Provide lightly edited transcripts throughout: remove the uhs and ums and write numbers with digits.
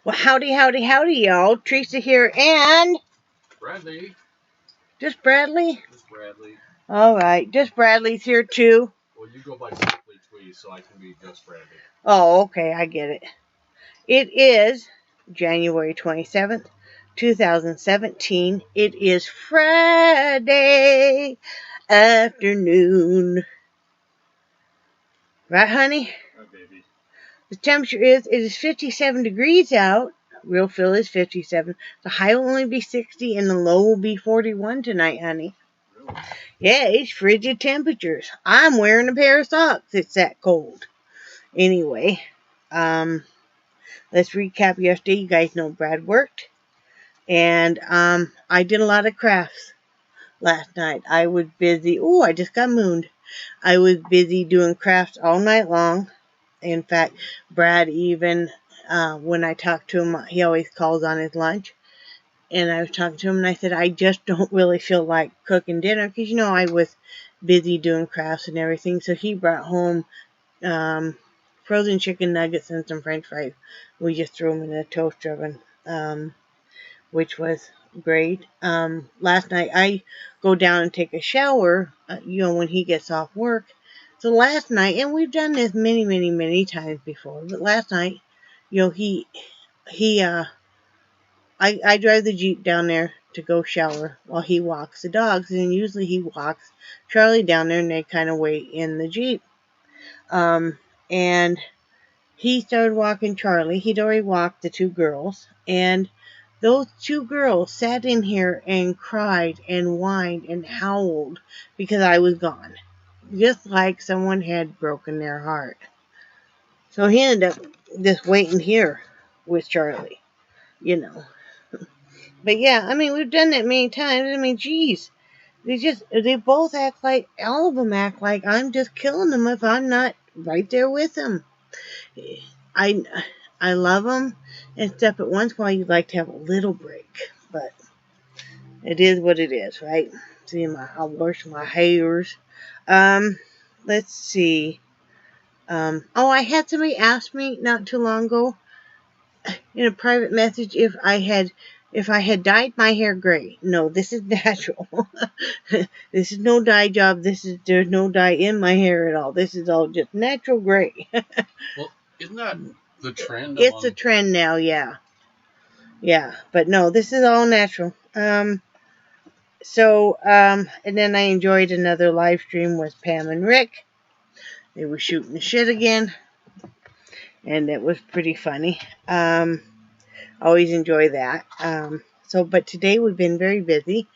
Well, howdy, howdy, howdy, y'all. Teresa here, and Bradley. just Bradley. Just Bradley. All right, just Bradley's here too. Well, you go by SimplyTweeBeings, so I can be just Bradley. Oh, okay, I get it. It is January 27th, 2017. It is Friday afternoon. Right, honey? Oh, baby. The temperature it is 57 degrees out. Real feel is 57. The high will only be 60 and the low will be 41 tonight, honey. Really? Yeah, it's frigid temperatures. I'm wearing a pair of socks. It's that cold. Anyway, let's recap yesterday. You guys know Brad worked. And I did a lot of crafts last night. I was busy. Oh, I just got mooned. I was busy doing crafts all night long. In fact, Brad even, when I talk to him, he always calls on his lunch. And I was talking to him and I said, I just don't really feel like cooking dinner. Because, I was busy doing crafts and everything. So he brought home frozen chicken nuggets and some french fries. We just threw them in a toaster oven, which was great. Last night I go down and take a shower, when he gets off work. So last night, and we've done this many, many, many times before, but last night, I drive the Jeep down there to go shower while he walks the dogs, and usually he walks Charlie down there and they kind of wait in the Jeep. And he started walking Charlie. He'd already walked the two girls, and those two girls sat in here and cried and whined and howled because I was gone. Just like someone had broken their heart. So he ended up just waiting here with Charlie, But yeah, we've done that many times. Geez. They both act like, all of them act like I'm just killing them if I'm not right there with them. I love them and stuff, but once in a while you'd like to have a little break. But it is what it is, right? See, I'll wash my hairs. Let's see. I had somebody ask me not too long ago in a private message if I had dyed my hair gray. No, this is natural. This is no dye job. There's no dye in my hair at all. This is all just natural gray. Well, isn't that the trend? It's a trend now, yeah. Yeah, but no, this is all natural. And then I enjoyed another live stream with Pam and Rick. They were shooting the shit again, and it was pretty funny. Always enjoy that. But today we've been very busy.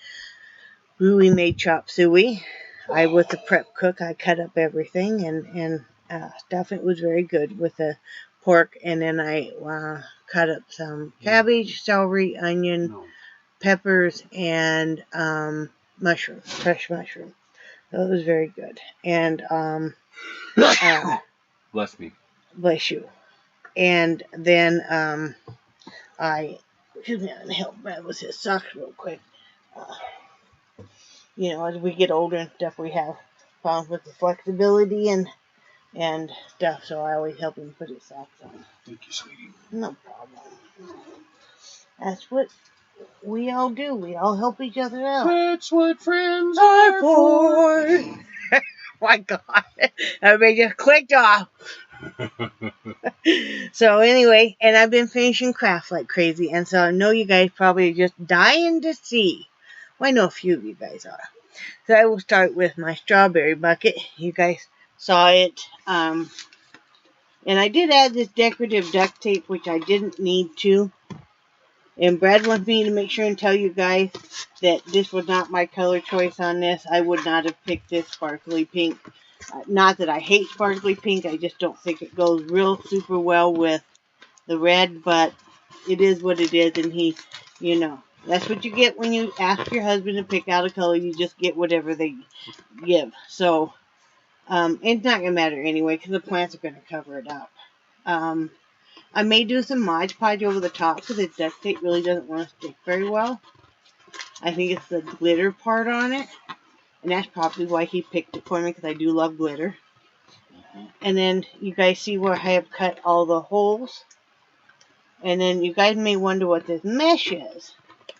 We made chop suey. I was the prep cook. I cut up everything and stuff. It was very good with the pork, and then I cut up some cabbage, celery, onion, peppers, and fresh mushroom. So it was very good. And bless me. Bless you. And then I'm gonna help Brad with his socks real quick. As we get older and stuff, we have problems with the flexibility and stuff, so I always help him put his socks on. Thank you, sweetie. No problem. That's what we all do. We all help each other out. That's what friends are for. My God. Everybody just clicked off. So anyway, and I've been finishing crafts like crazy, and so I know you guys probably are just dying to see. Well, I know a few of you guys are. So I will start with my strawberry bucket. You guys saw it. And I did add this decorative duct tape, which I didn't need to. And Brad wants me to make sure and tell you guys that this was not my color choice on this. I would not have picked this sparkly pink. Not that I hate sparkly pink. I just don't think it goes real super well with the red. But it is what it is. And he, that's what you get when you ask your husband to pick out a color. You just get whatever they give. So, it's not going to matter anyway because the plants are going to cover it up. I may do some Mod Podge over the top because the duct tape really doesn't want to stick very well. I think it's the glitter part on it. And that's probably why he picked it for me because I do love glitter. And then you guys see where I have cut all the holes And then you guys may wonder what this mesh is.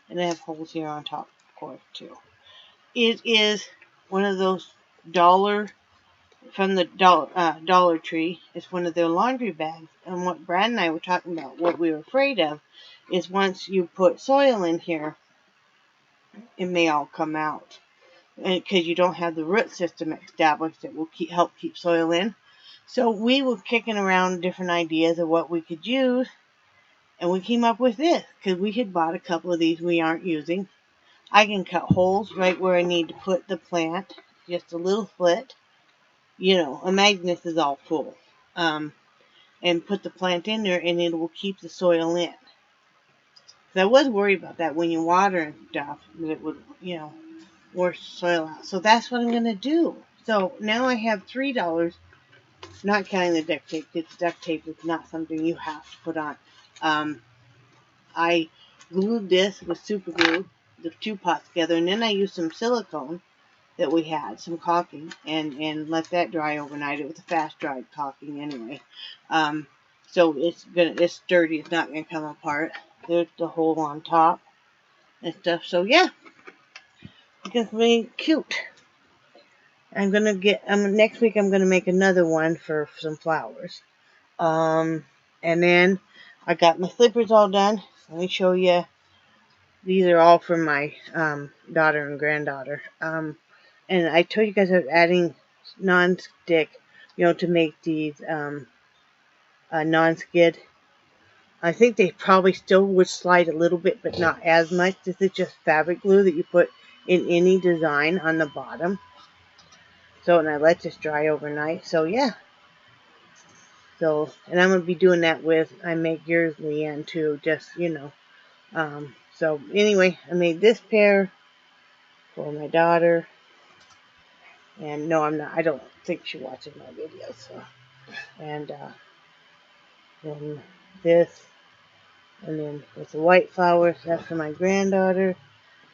And I have holes here on top, of course, too. It is one of those from the Dollar Tree. It's one of their laundry bags. And what Brad and I were talking about, what we were afraid of, is once you put soil in here, it may all come out. Because you don't have the root system established that will help keep soil in. So we were kicking around different ideas of what we could use. And we came up with this. Because we had bought a couple of these we aren't using. I can cut holes right where I need to put the plant. Just a little slit. You know, imagine this is all full. And put the plant in there and it will keep the soil in. So I was worried about that when you water and stuff. That it would, you know, wash the soil out. So that's what I'm going to do. So now I have $3. Not counting the duct tape. Because duct tape is not something you have to put on. I glued this with super glue, the two pots together, and then I used some silicone that we had, some caulking, and let that dry overnight. It was a fast dry caulking anyway. So it's sturdy, it's not gonna come apart. There's the hole on top and stuff. So yeah, it's gonna be cute. Next week I'm gonna make another one for some flowers. And then I got my slippers all done. Let me show you. These are all for my daughter and granddaughter. And I told you guys I was adding non-stick, you know, to make these non-skid. I think they probably still would slide a little bit, but not as much. This is just fabric glue that you put in any design on the bottom. So, and I let this dry overnight. So, yeah. So, and I'm going to be doing that with, I make yours, Leanne, too, just, you know. So anyway, I made this pair for my daughter. And no, I don't think she watches my videos. So. And then this. And then with the white flowers, that's for my granddaughter.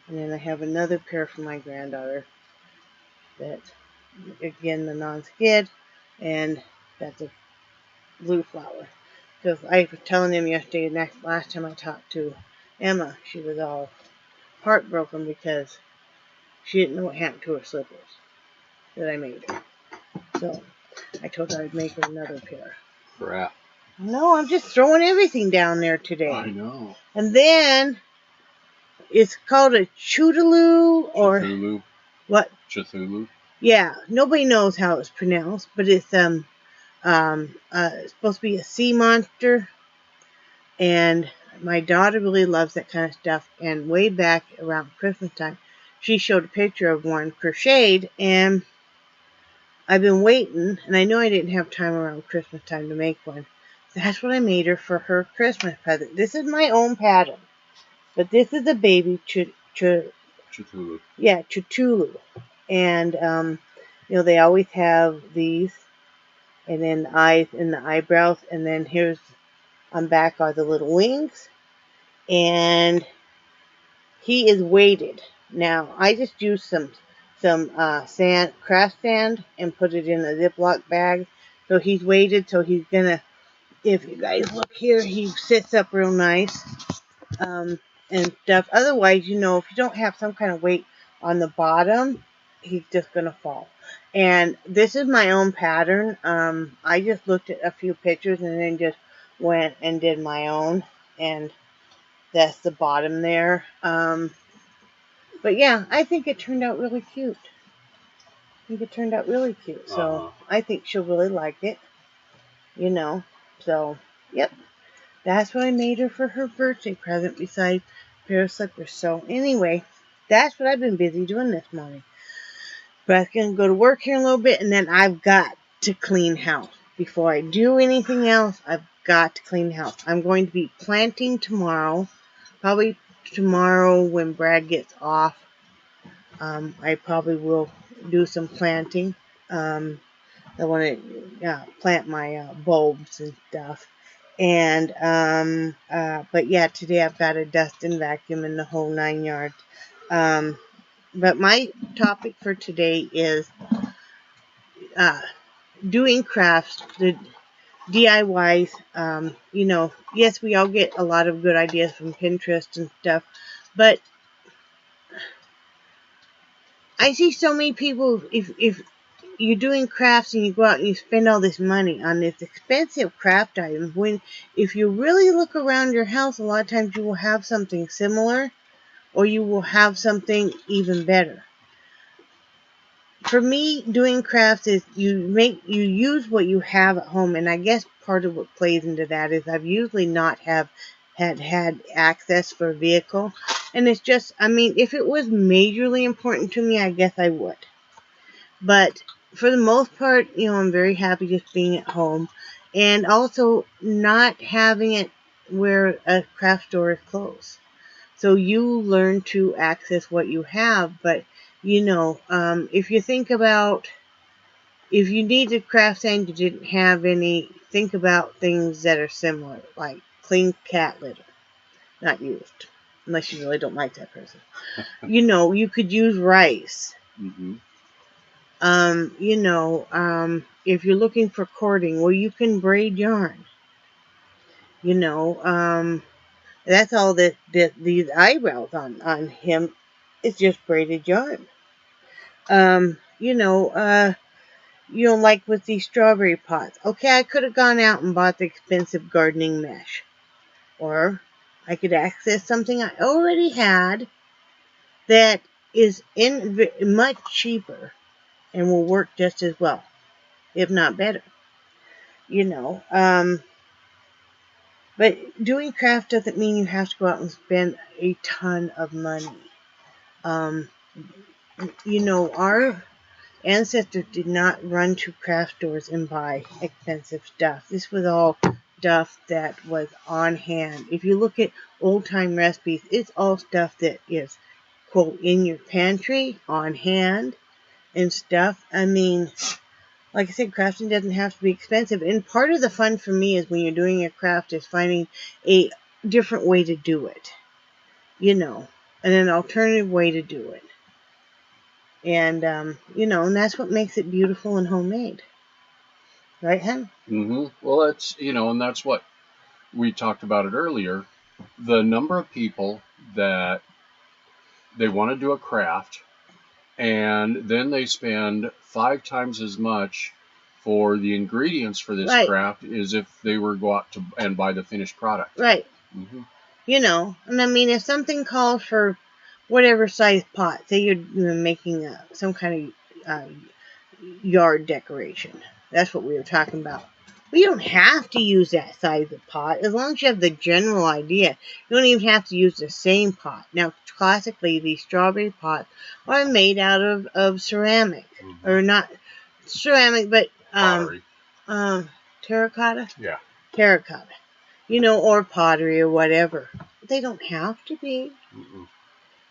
And then I have another pair for my granddaughter. That's, again, the non-skid. And that's a blue flower. Because I was telling them yesterday, last time I talked to Emma, she was all heartbroken because she didn't know what happened to her slippers that I made her. So I told her I'd make her another pair. Crap. No, I'm just throwing everything down there today. I know. And then it's called a Cthulhu or Cthulhu. what? Cthulhu. Yeah, nobody knows how it's pronounced, but it's supposed to be a sea monster. And my daughter really loves that kind of stuff. And way back around Christmas time, she showed a picture of one crocheted, and I've been waiting, and I know I didn't have time around Christmas time to make one. That's what I made her for her Christmas present. This is my own pattern, but this is a baby Cthulhu. Yeah, Cthulhu. And you know, they always have these, and then the eyes and the eyebrows, and then here's on back are the little wings, and he is weighted. Now I just used some sand, craft sand, and put it in a Ziploc bag. So he's weighted. So he's gonna. If you guys look here, he sits up real nice, and stuff. Otherwise, you know, if you don't have some kind of weight on the bottom, he's just gonna fall. And this is my own pattern. I just looked at a few pictures and then just went and did my own, and that's the bottom there. But yeah, I think it turned out really cute. So I think she'll really like it. You know. So, yep. That's what I made her for her birthday present besides a pair of slippers. So anyway, that's what I've been busy doing this morning. But I'm going to go to work here in a little bit, and then I've got to clean house. Before I do anything else, I've got to clean house. I'm going to be planting tomorrow. Probably tomorrow when Brad gets off. I probably will do some planting. I want to plant my bulbs and stuff. And but yeah, today I've got to dust and vacuum in the whole 9 yards. But my topic for today is doing crafts. DIYs. You know, yes, we all get a lot of good ideas from Pinterest and stuff, but I see so many people, if you're doing crafts and you go out and you spend all this money on this expensive craft item, when if you really look around your house, a lot of times you will have something similar or you will have something even better. For me, doing crafts is you use what you have at home, and I guess part of what plays into that is I've usually not had access for a vehicle, and it's just, I mean, if it was majorly important to me, I guess I would. But for the most part, you know, I'm very happy just being at home, and also not having it where a craft store is closed. So you learn to access what you have, but you know, if you think about, if you need a craft and you didn't have any, think about things that are similar, like clean cat litter, not used, unless you really don't like that person. You know, you could use rice. Mm-hmm. You know, if you're looking for cording, well, you can braid yarn. You know, that's all that these eyebrows on him. It's just braided yarn. You know, like with these strawberry pots. Okay, I could have gone out and bought the expensive gardening mesh. Or I could access something I already had that is much cheaper and will work just as well, if not better. You know, but doing craft doesn't mean you have to go out and spend a ton of money. Um, you know, our ancestors did not run to craft stores and buy expensive stuff. This was all stuff that was on hand. If you look at old-time recipes, it's all stuff that is, quote, in your pantry, on hand, and stuff. I mean, like I said, crafting doesn't have to be expensive. And part of the fun for me is when you're doing a craft is finding a different way to do it. You know, and an alternative way to do it. And, you know, and that's what makes it beautiful and homemade. Right, Hen? Mm-hmm. Well, that's, and that's what we talked about it earlier. The number of people that they want to do a craft and then they spend 5 times as much for the ingredients for this Right. craft as if they were go out to and buy the finished product. Right. Mm-hmm. You know, and I mean, if something calls for whatever size pot, say you're making some kind of yard decoration. That's what we were talking about. But you don't have to use that size of pot. As long as you have the general idea, you don't even have to use the same pot. Now, classically, these strawberry pots are made out of ceramic. Mm-hmm. Or not ceramic, but Pottery. Terracotta? Yeah. Terracotta. You know, or pottery or whatever. But they don't have to be. Mm-mm.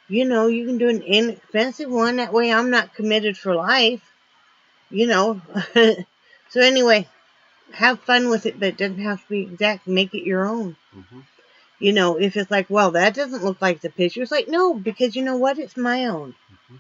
You know, you can do an inexpensive one. That way I'm not committed for life. You know. So anyway, have fun with it, but it doesn't have to be exact. Make it your own. Mm-hmm. You know, if it's like, well, that doesn't look like the picture. It's like, no, because you know what? It's my own. Mm-hmm.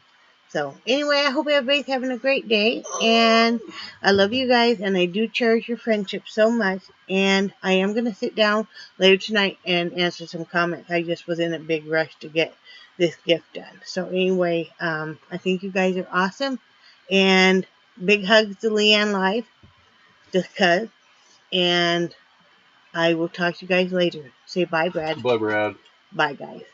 So anyway, I hope everybody's having a great day. And I love you guys, and I do cherish your friendship so much. And I am going to sit down later tonight and answer some comments. I just was in a big rush to get this gift done. So anyway, I think you guys are awesome. And big hugs to Leanne Live. Just cuz. And I will talk to you guys later. Say bye, Brad. Bye, Brad. Bye, guys.